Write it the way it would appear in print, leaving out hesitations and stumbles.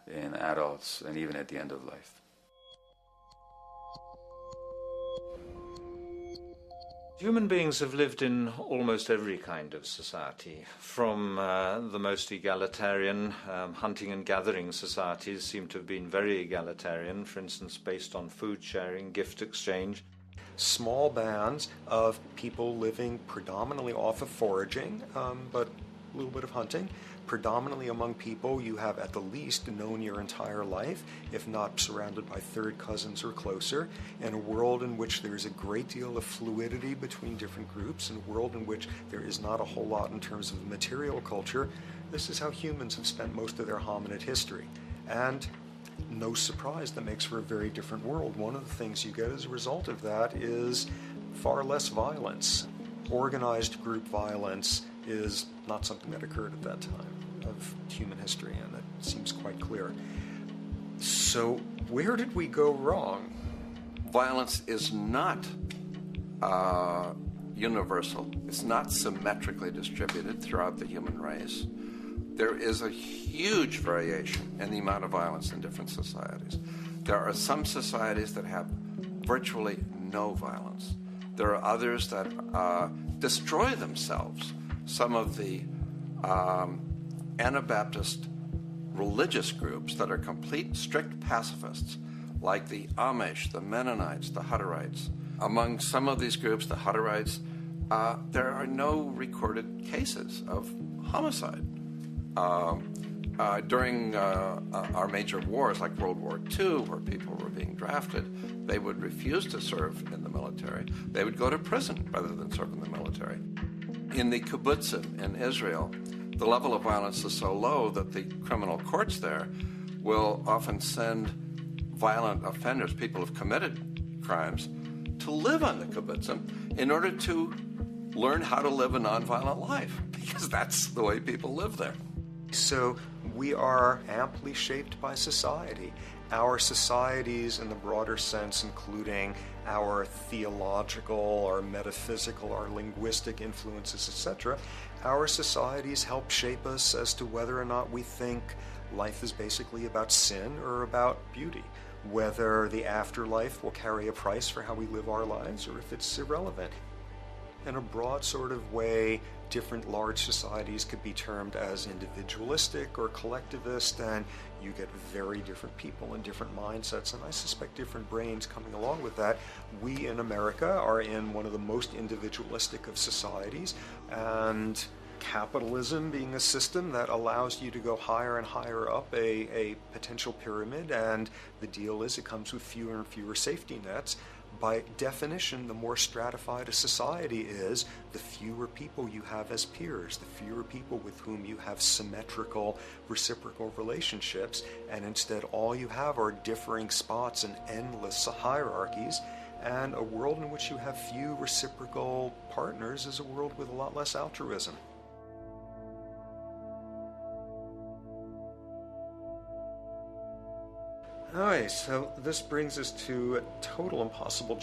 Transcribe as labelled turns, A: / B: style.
A: in adults and even at the end of life.
B: Human beings have lived in almost every kind of society, from the most egalitarian, hunting and gathering societies seem to have been very egalitarian, for instance, based on food sharing, gift exchange.
C: Small bands of people living predominantly off of foraging, but a little bit of hunting. Predominantly among people you have at the least known your entire life, if not surrounded by third cousins or closer, in a world in which there is a great deal of fluidity between different groups, in a world in which there is not a whole lot in terms of material culture. This is how humans have spent most of their hominid history. And no surprise, that makes for a very different world. One of the things you get as a result of that is far less violence. Organized group violence is not something that occurred at that time of human history, and that seems quite clear. So where did we go wrong?
D: Violence is not universal. It's not symmetrically distributed throughout the human race. There is a huge variation in the amount of violence in different societies. There are some societies that have virtually no violence. There are others that destroy themselves. Some of the Anabaptist religious groups that are complete strict pacifists, like the Amish, the Mennonites, the Hutterites. Among some of these groups, the Hutterites, there are no recorded cases of homicide. During our major wars, like World War II, where people were being drafted, they would refuse to serve in the military. They would go to prison rather than serve in the military. In the kibbutzim in Israel, the level of violence is so low that the criminal courts there will often send violent offenders, people who've committed crimes, to live on the kibbutzim in order to learn how to live a nonviolent life, because that's the way people live there.
C: So we are amply shaped by society. Our societies, in the broader sense, including our theological, our metaphysical, our linguistic influences, etc., our societies help shape us as to whether or not we think life is basically about sin or about beauty, whether the afterlife will carry a price for how we live our lives or if it's irrelevant. In a broad sort of way, different large societies could be termed as individualistic or collectivist, and you get very different people and different mindsets, and I suspect different brains coming along with that. We in America are in one of the most individualistic of societies, and capitalism being a system that allows you to go higher and higher up a potential pyramid, and the deal is it comes with fewer and fewer safety nets. By definition, the more stratified a society is, the fewer people you have as peers, the fewer people with whom you have symmetrical, reciprocal relationships, and instead all you have are differing spots and endless hierarchies. And a world in which you have few reciprocal partners is a world with a lot less altruism. Alright, so this brings us to a total impossible